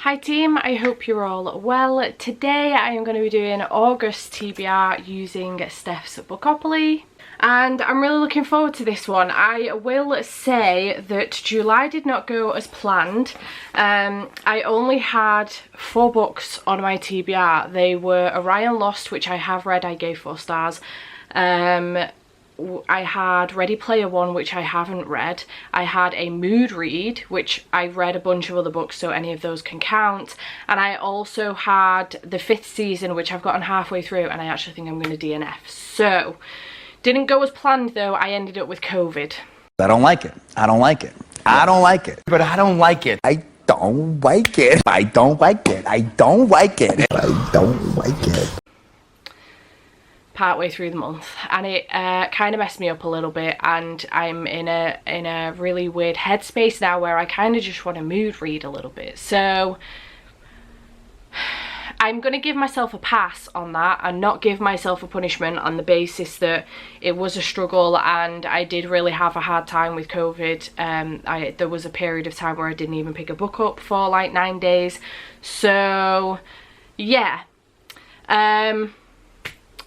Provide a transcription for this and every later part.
Hi team, I hope you're all well. Today I am going to be doing August TBR using Steph's Bookopoly. And I'm really looking forward to this one. I will say that July did not go as planned. I only had 4 books on my TBR. They were Orion Lost, which I have read, I gave 4 stars. I had Ready Player One, which I haven't read. I had a mood read, which I read a bunch of other books, so any of those can count. And I also had the 5th season, which I've gotten halfway through, and I actually think I'm going to DNF. So, didn't go as planned though. I ended up with COVID. I don't like it. I don't like it. I don't like it. But I don't like it. I don't like it. I don't like it. I don't like it. I don't like it. Partway through the month, and it kind of messed me up a little bit, and I'm in a really weird headspace now where I kind of just want to mood read a little bit. So I'm going to give myself a pass on that and not give myself a punishment on the basis that it was a struggle and I did really have a hard time with COVID. There was a period of time where I didn't even pick a book up for like 9 days. So yeah,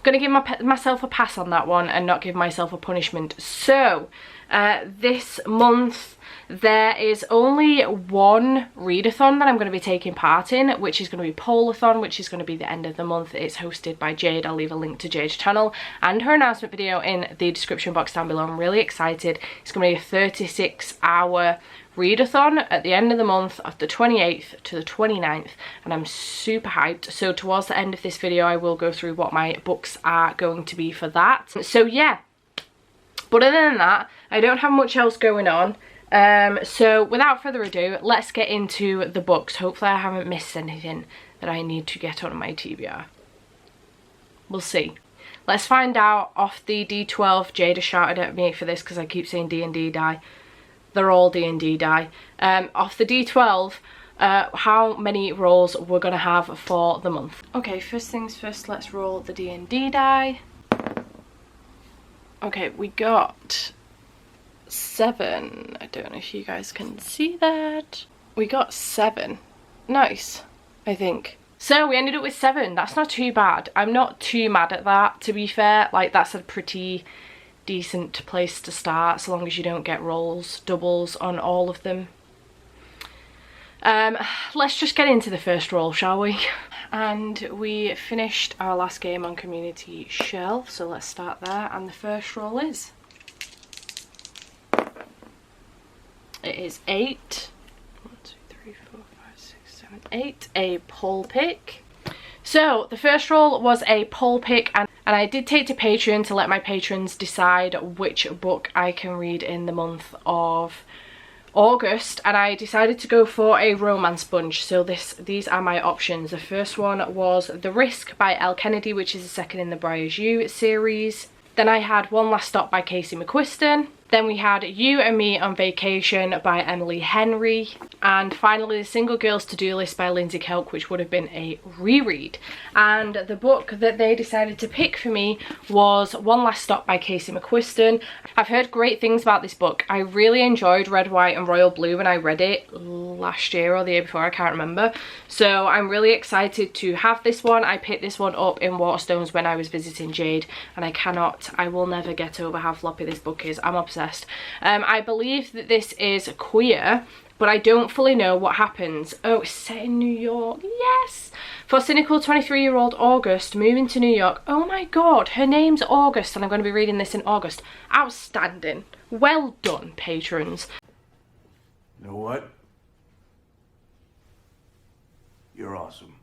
gonna give myself a pass on that one and not give myself a punishment. So this month there is only one readathon that I'm going to be taking part in, which is going to be Polarthon, which is going to be the end of the month. It's hosted by Jade. I'll leave a link to Jade's channel and her announcement video in the description box down below. I'm really excited. It's going to be a 36-hour readathon at the end of the month, of the 28th to the 29th, and I'm super hyped. So towards the end of this video I will go through what my books are going to be for that. So yeah, but other than that I don't have much else going on. So without further ado, let's get into the books. Hopefully I haven't missed anything that I need to get on my TBR. We'll see. Let's find out off the D12. Jada shouted at me for this because I keep saying D&D die. They're all D&D die. Off the D12, how many rolls we're going to have for the month. Okay, first things first, let's roll the D&D die. Okay, we got 7. I don't know if you guys can see that. We got 7. Nice, I think. So we ended up with 7. That's not too bad. I'm not too mad at that, to be fair. Like, that's a pretty decent place to start, so long as you don't get rolls, doubles on all of them. Let's just get into the first roll, shall we? And we finished our last game on Community Shelf, so let's start there. And the first roll is... it is 8. 1, 2, 3, 4, 5, 6, 7, 8. A poll pick. So the first roll was a poll pick, and I did take to Patreon to let my patrons decide which book I can read in the month of August, and I decided to go for a romance bunch. So these are my options. The first one was The Risk by Elle Kennedy, which is the second in the Briar's You series. Then I had One Last Stop by Casey McQuiston. Then we had You and Me on Vacation by Emily Henry. And finally The Single Girl's To-Do List by Lindsay Kelk, which would have been a reread. And the book that they decided to pick for me was One Last Stop by Casey McQuiston. I've heard great things about this book. I really enjoyed Red, White and Royal Blue when I read it last year or the year before, I can't remember. So I'm really excited to have this one. I picked this one up in Waterstones when I was visiting Jade, and I will never get over how floppy this book is. I'm obsessed. I believe that this is queer, but I don't fully know what happens. Oh, it's set in New York. Yes! For cynical 23-year-old August moving to New York. Oh my god, her name's August and I'm going to be reading this in August. Outstanding. Well done, patrons. You know what? You're awesome.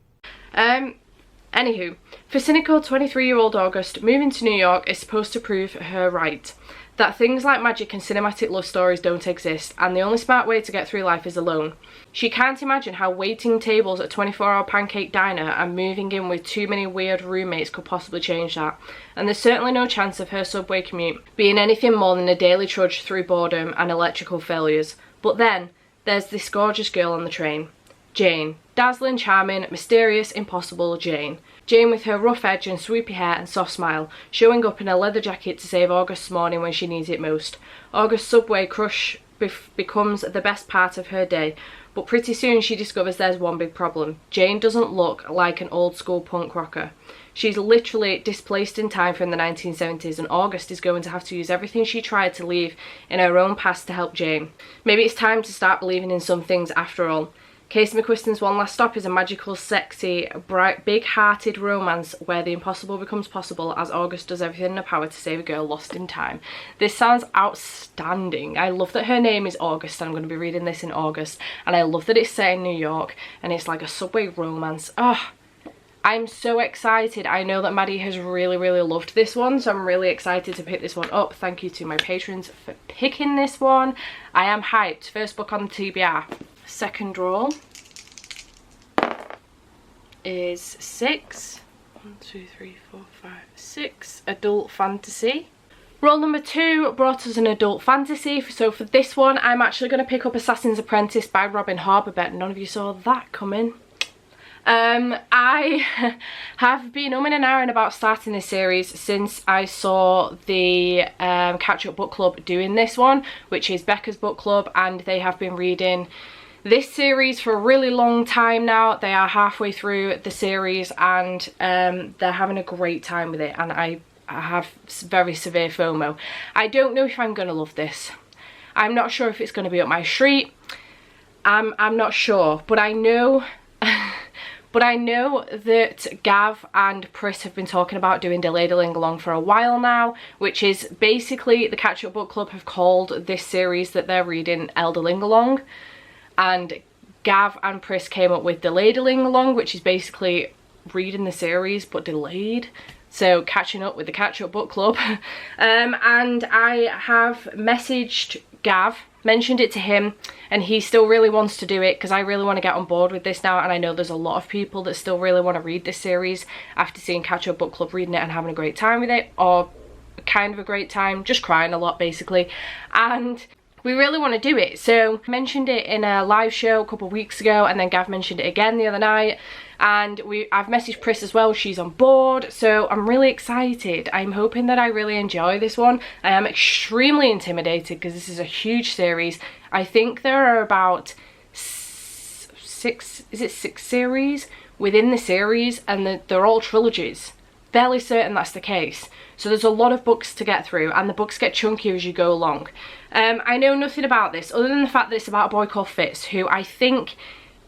Anywho, for cynical 23-year-old August, moving to New York is supposed to prove her right. That things like magic and cinematic love stories don't exist, and the only smart way to get through life is alone. She can't imagine how waiting tables at a 24-hour pancake diner and moving in with too many weird roommates could possibly change that. And there's certainly no chance of her subway commute being anything more than a daily trudge through boredom and electrical failures. But then, there's this gorgeous girl on the train. Jane. Dazzling, charming, mysterious, impossible Jane. Jane with her rough edge and swoopy hair and soft smile, showing up in a leather jacket to save August's morning when she needs it most. August's subway crush becomes the best part of her day. But pretty soon she discovers there's one big problem. Jane doesn't look like an old school punk rocker. She's literally displaced in time from the 1970s, and August is going to have to use everything she tried to leave in her own past to help Jane. Maybe it's time to start believing in some things after all. Casey McQuiston's One Last Stop is a magical, sexy, bright, big-hearted romance where the impossible becomes possible as August does everything in her power to save a girl lost in time. This sounds outstanding. I love that her name is August, and I'm going to be reading this in August, and I love that it's set in New York, and it's like a subway romance. Oh, I'm so excited. I know that Maddie has really loved this one, so I'm really excited to pick this one up. Thank you to my patrons for picking this one. I am hyped. First book on TBR. Second roll is 6. 1, 2, 3, 4, 5, 6. Adult fantasy. Roll number 2 brought us an adult fantasy. So for this one, I'm actually going to pick up Assassin's Apprentice by Robin Hobb. I bet none of you saw that coming. I have been umming and ahhing about starting this series since I saw the Catch Up Book Club doing this one, which is Becca's book club, and they have been reading this series for a really long time now. They are halfway through the series, and they're having a great time with it, and I have very severe FOMO. I don't know if I'm going to love this. I'm not sure if it's going to be up my street. I'm not sure, but I know but I know that Gav and Pris have been talking about doing Delayed a Ling Along for a while now, which is basically the Catch Up Book Club have called this series that they're reading Elder Ling Along, and Gav and Pris came up with Delayed a Ling Along, which is basically reading the series but delayed, so catching up with the Catch Up Book Club. And I have messaged Gav, mentioned it to him, and he still really wants to do it because I really want to get on board with this now, and I know there's a lot of people that still really want to read this series after seeing Catch Up Book Club reading it and having a great time with it, or kind of a great time, just crying a lot basically, and we really want to do it. So I mentioned it in a live show a couple of weeks ago, and then Gav mentioned it again the other night, and I've messaged Pris as well. She's on board, so I'm really excited. I'm hoping that I really enjoy this one. I am extremely intimidated because this is a huge series. I think there are about 6 series within the series, and they're all trilogies. Fairly certain that's the case. So there's a lot of books to get through, and the books get chunkier as you go along. I know nothing about this other than the fact that it's about a boy called Fitz, who I think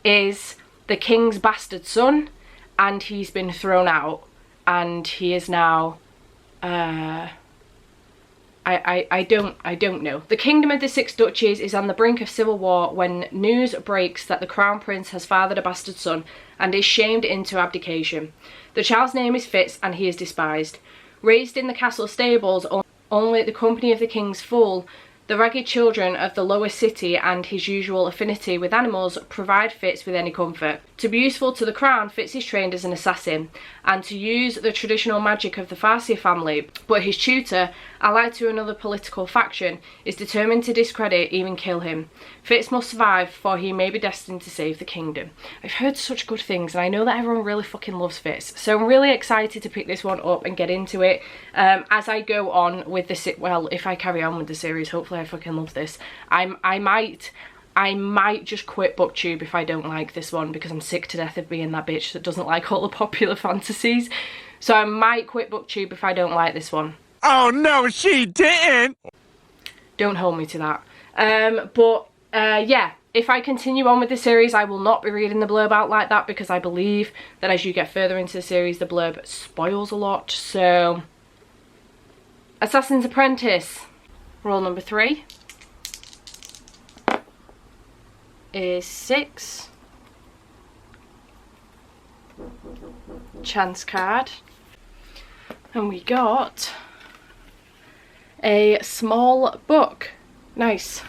is the king's bastard son, and he's been thrown out, and he is now I don't know. The kingdom of the Six Duchies is on the brink of civil war when news breaks that the crown prince has fathered a bastard son and is shamed into abdication. The child's name is Fitz, and he is despised. Raised in the castle stables, only at the company of the king's fool, the ragged children of the lower city and his usual affinity with animals provide Fitz with any comfort. To be useful to the crown, Fitz is trained as an assassin, and to use the traditional magic of the Farseer family, but his tutor, allied to another political faction, is determined to discredit, even kill him. Fitz must survive, for he may be destined to save the kingdom. I've heard such good things, and I know that everyone really fucking loves Fitz, so I'm really excited to pick this one up and get into it. As I go on with this, well, if I carry on with the series, hopefully I fucking love this. I might just quit BookTube if I don't like this one, because I'm sick to death of being that bitch that doesn't like all the popular fantasies. So I might quit BookTube if I don't like this one. Oh no, she didn't! Don't hold me to that. Yeah, if I continue on with the series, I will not be reading the blurb out like that, because I believe that as you get further into the series, the blurb spoils a lot. So, Assassin's Apprentice. Roll number 3 is 6. Chance card. And we got a small book. Nice.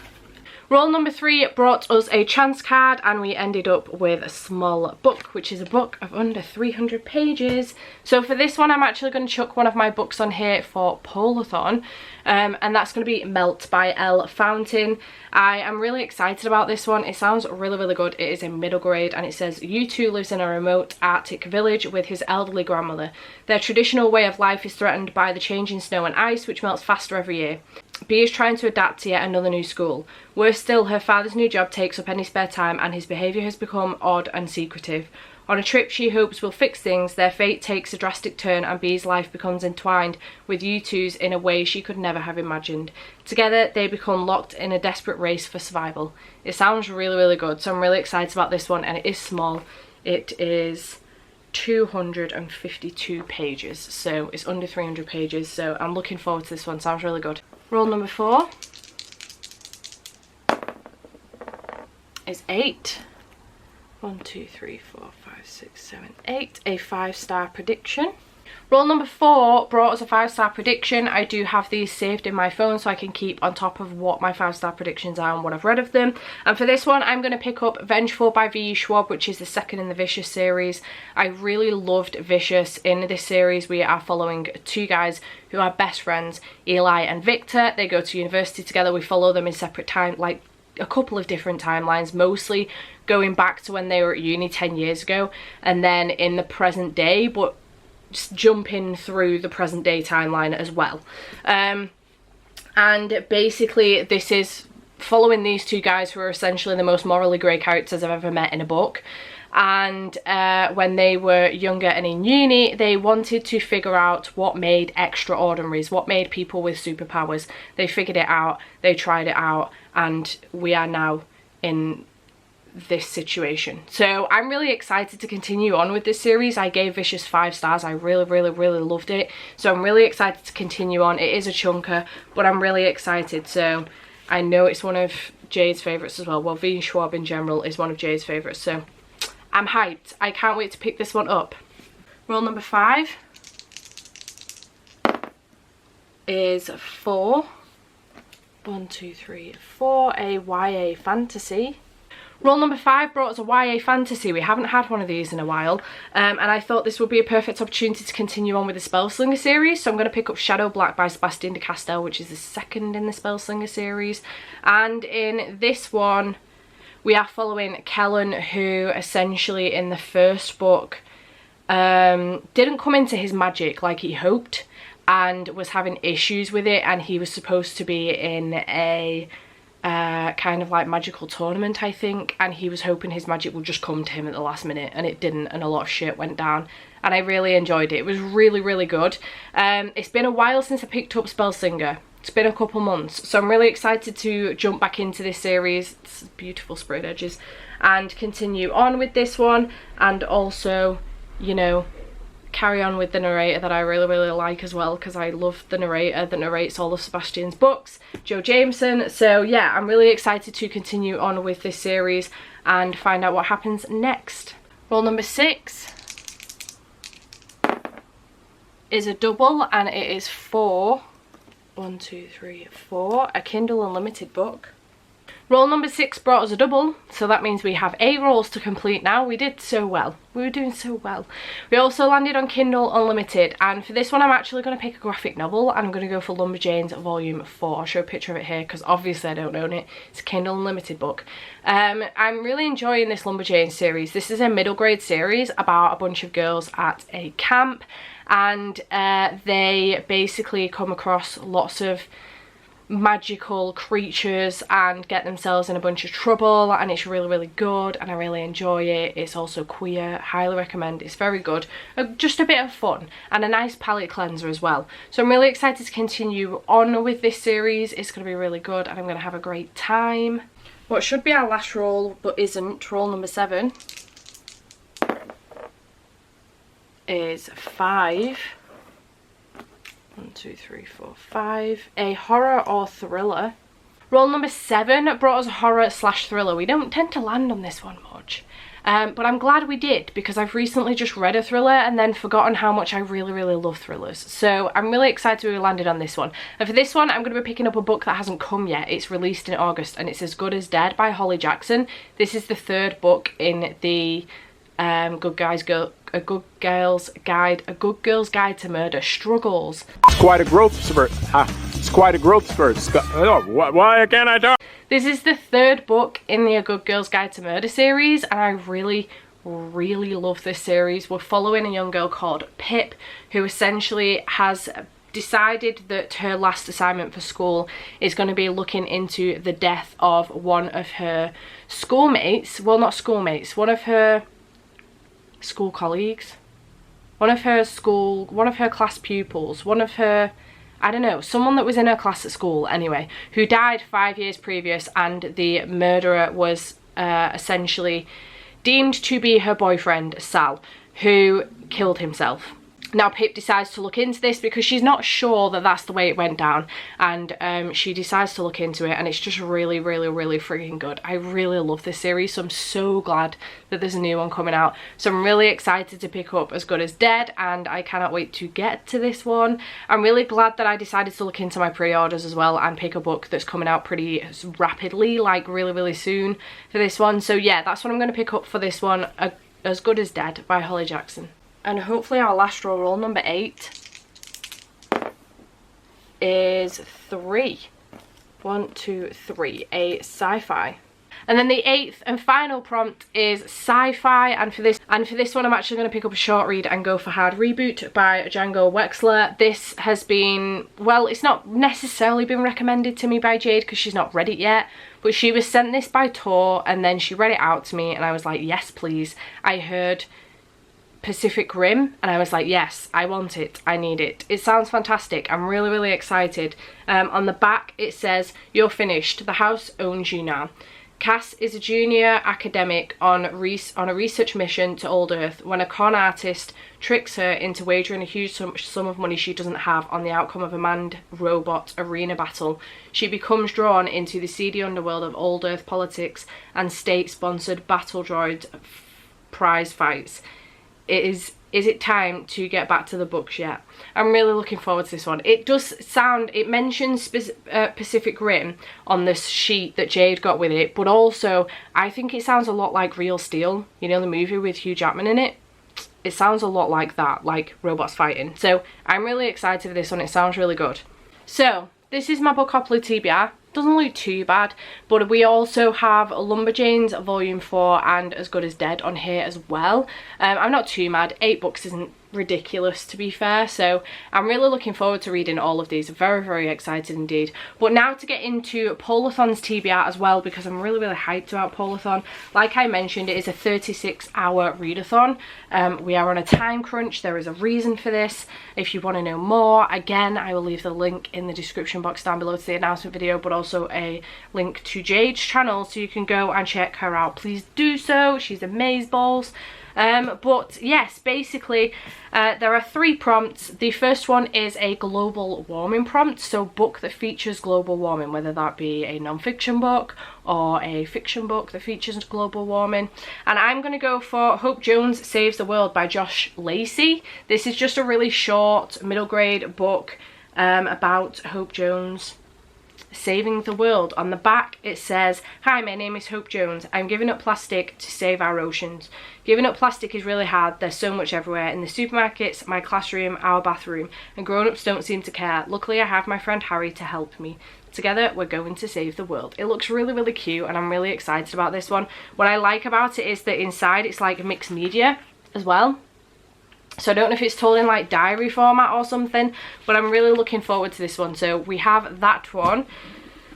Roll number 3 brought us a chance card, and we ended up with a small book, which is a book of under 300 pages. So for this one, I'm actually going to chuck one of my books on here for Polarthon, and that's going to be Melt by Elle Fountain. I am really excited about this one. It sounds really good. It is in middle grade, and it says, U2 lives in a remote Arctic village with his elderly grandmother. Their traditional way of life is threatened by the changing snow and ice, which melts faster every year. Bee is trying to adapt to yet another new school. Worse still, her father's new job takes up any spare time and his behaviour has become odd and secretive. On a trip she hopes will fix things, their fate takes a drastic turn and Bee's life becomes entwined with U2's in a way she could never have imagined. Together they become locked in a desperate race for survival. It sounds really, really good, so I'm really excited about this one, and it is small. It is 252 pages, so it's under 300 pages, so I'm looking forward to this one. Sounds really good. Roll number 4 is 8. 1, 2, 3, 4, 5, 6, 7, 8. A 5-star prediction. Roll number 4 brought us a 5-star prediction. I do have these saved in my phone so I can keep on top of what my 5-star predictions are and what I've read of them. And for this one, I'm going to pick up Vengeful by V.E. Schwab, which is the second in the Vicious series. I really loved Vicious. In this series, we are following 2 guys who are best friends, Eli and Victor. They go to university together. We follow them in separate time, like a couple of different timelines, mostly going back to when they were at uni 10 years ago, and then in the present day, but just jumping through the present day timeline as well. And basically this is following these 2 guys who are essentially the most morally grey characters I've ever met in a book. And when they were younger and in uni, they wanted to figure out what made extraordinaries, what made people with superpowers. They figured it out, they tried it out, and we are now in this situation. So I'm really excited to continue on with this series. I gave Vicious 5 stars. I really, really, really loved it. So I'm really excited to continue on. It is a chunker, but I'm really excited. So I know it's one of Jade's favourites as well. Well, V. Schwab in general is one of Jade's favourites. So I'm hyped. I can't wait to pick this one up. Roll number 5 is 4. 1, 2, 3, 4. A YA fantasy. Roll number 5 brought us a YA fantasy. We haven't had one of these in a while, and I thought this would be a perfect opportunity to continue on with the Spellslinger series. So I'm going to pick up Shadow Black by Sebastian de Castell, which is the second in the Spellslinger series. And in this one, we are following Kellen, who essentially in the first book didn't come into his magic like he hoped and was having issues with it, and he was supposed to be in a kind of like magical tournament, I think, and he was hoping his magic would just come to him at the last minute, and it didn't, and a lot of shit went down, and I really enjoyed it. It was really, really good. It's been a while since I picked up Spellslinger. It's been a couple months, so I'm really excited to jump back into this series. It's beautiful sprayed edges, and continue on with this one, and also, you know, carry on with the narrator that I really, really like as well, because I love the narrator that narrates all of Sebastian's books, Joe Jameson. So yeah, I'm really excited to continue on with this series and find out what happens next. Roll number 6 is a double, and it is 4. 1, 2, 3, 4. A Kindle Unlimited book. Roll number 6 brought us a double, so that means we have 8 rolls to complete now. We did so well. We were doing so well. We also landed on Kindle Unlimited, and for this one I'm actually going to pick a graphic novel, and I'm going to go for Lumberjanes Volume 4. I'll show a picture of it here because obviously I don't own it. It's a Kindle Unlimited book. I'm really enjoying this Lumberjanes series. This is a middle grade series about a bunch of girls at a camp, and they basically come across lots of magical creatures and get themselves in a bunch of trouble, and it's really, really good, and I really enjoy it. It's also queer. Highly recommend. It's very good. Just a bit of fun and a nice palette cleanser as well. So I'm really excited to continue on with this series. It's going to be really good, and I'm going to have a great time. What should be our last roll but isn't, roll number 7, is 5. 1, 2, 3, 4, 5. A horror or thriller. Roll number 7 brought us a horror / thriller. We don't tend to land on this one much, but I'm glad we did, because I've recently just read a thriller and then forgotten how much I really, really love thrillers. So I'm really excited we landed on this one. And for this one, I'm going to be picking up a book that hasn't come yet. It's released in August, and it's As Good as Dead by Holly Jackson. This is the 3rd book in the A Good Girl's Guide to Murder Struggles. It's quite a growth spurt. It's quite a growth spurt. Why can't I talk? This is the 3rd book in the A Good Girl's Guide to Murder series, and I really, really love this series. We're following a young girl called Pip, who essentially has decided that her last assignment for school is going to be looking into the death of one of her schoolmates. Well, not schoolmates, one of her school colleagues, one of her class pupils, one of her, I don't know, someone that was in her class at school anyway, who died 5 years previous, and the murderer was essentially deemed to be her boyfriend, Sal, who killed himself. Now Pip decides to look into this because she's not sure that that's the way it went down, and she decides to look into it, and it's just really, really, really freaking good. I really love this series, so I'm so glad that there's a new one coming out. So I'm really excited to pick up As Good as Dead, and I cannot wait to get to this one. I'm really glad that I decided to look into my pre-orders as well and pick a book that's coming out pretty rapidly, like really, really soon for this one. So yeah, that's what I'm going to pick up for this one, As Good as Dead by Holly Jackson. And hopefully our last roll, number 8, is 3. 1, 2, 3, a sci-fi. And then the 8th and final prompt is sci-fi, and for this one I'm actually going to pick up a short read and go for Hard Reboot by Django Wexler. This has been, well, it's not necessarily been recommended to me by Jade because she's not read it yet, but she was sent this by Tor and then she read it out to me and I was like, yes please. I heard Pacific Rim and I was like, yes, I want it, I need it. It sounds fantastic. I'm really, really excited. On the back it says, "You're finished, the house owns you now." Cass is a junior academic on a research mission to Old Earth when a con artist tricks her into wagering a huge sum of money she doesn't have on the outcome of a manned robot arena battle. She becomes drawn into the seedy underworld of Old Earth politics and state-sponsored battle droid prize fights. Is it time to get back to the books yet? I'm really looking forward to this one. It does sound, it mentions Pacific Rim on this sheet that Jade got with it, but also I think it sounds a lot like Real Steel, you know, the movie with Hugh Jackman in it. It sounds a lot like that, like robots fighting. So I'm really excited for this one. It sounds really good. So this is my Bookopoly TBR. Doesn't look too bad, but we also have Lumberjanes Volume 4 and As Good as Dead on here as well. I'm not too mad. 8 books isn't ridiculous, to be fair, so I'm really looking forward to reading all of these. Very, very excited indeed. But now to get into Polarthon's TBR as well, because I'm really, really hyped about Polarthon. Like I mentioned, it is a 36-hour readathon. We are on a time crunch. There is a reason for this. If you want to know more, again, I will leave the link in the description box down below to the announcement video, but also a link to Jade's channel so you can go and check her out. Please do so. She's amazeballs. But yes, basically there are 3 prompts. The first one is a global warming prompt, so book that features global warming, whether that be a non-fiction book or a fiction book that features global warming. And I'm going to go for Hope Jones Saves the World by Josh Lacey. This is just a really short middle grade book about Hope Jones saving the world. On the back it says, "Hi, my name is Hope Jones. I'm giving up plastic to save our oceans. Giving up plastic is really hard. There's so much everywhere. In the supermarkets, my classroom, our bathroom, and grown-ups don't seem to care. Luckily I have my friend Harry to help me. Together we're going to save the world." It looks really, really cute and I'm really excited about this one. What I like about it is that inside it's like mixed media as well. So I don't know if it's told in like diary format or something, but I'm really looking forward to this one. So we have that one.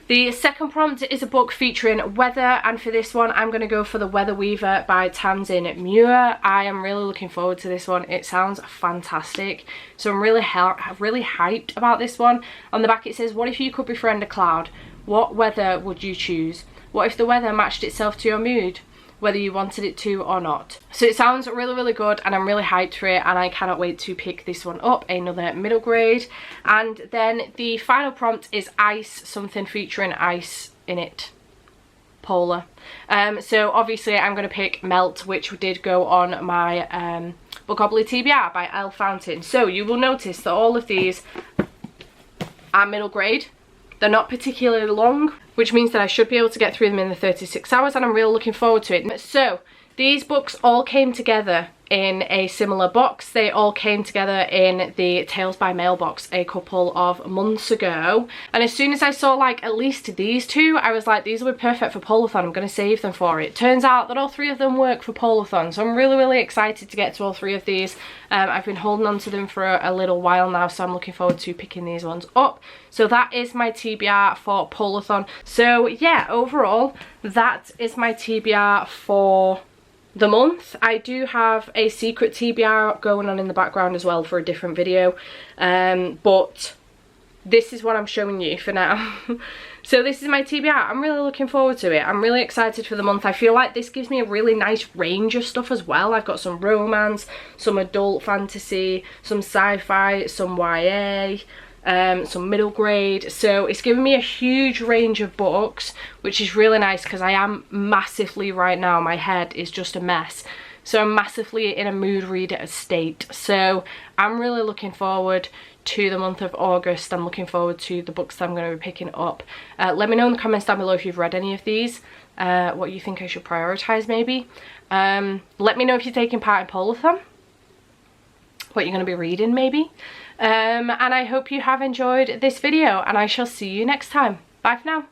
The second prompt is a book featuring weather, and for this one I'm going to go for The Weather Weaver by Tamsin Muir. I am really looking forward to this one. It sounds fantastic, so I'm really hyped about this one. On the back it says, "What if you could befriend a cloud? What weather would you choose? What if the weather matched itself to your mood, whether you wanted it to or not?" So it sounds really, really good and I'm really hyped for it, and I cannot wait to pick this one up, another middle grade. And then the final prompt is Ice, something featuring ice in it. Polar. So obviously I'm going to pick Melt, which did go on my Bookopoly TBR by Elle Fountain. So you will notice that all of these are middle grade. They're not particularly long, which means that I should be able to get through them in the 36 hours, and I'm really looking forward to it. So these books all came together in a similar box. They all came together in the Tales by Mail box a couple of months ago, and as soon as I saw like at least these two, I was like, these will be perfect for Polarthon. I'm going to save them for it. Turns out that all three of them work for Polarthon, so I'm really excited to get to all three of these. I've been holding on to them for a little while now, so I'm looking forward to picking these ones up. So that is my TBR for Polarthon. So yeah, overall that is my TBR for the month. I do have a secret TBR going on in the background as well for a different video, but this is what I'm showing you for now. So this is my TBR. I'm really looking forward to it. I'm really excited for the month. I feel like this gives me a really nice range of stuff as well. I've got some romance, some adult fantasy, some sci-fi, some YA, some middle grade. So it's given me a huge range of books, which is really nice because I am massively right now, my head is just a mess. So I'm massively in a mood reader state. So I'm really looking forward to the month of August. I'm looking forward to the books that I'm going to be picking up. Let me know in the comments down below if you've read any of these, what you think I should prioritize maybe. Let me know if you're taking part in Polarthon, what you're going to be reading maybe. And I hope you have enjoyed this video, and I shall see you next time. Bye for now.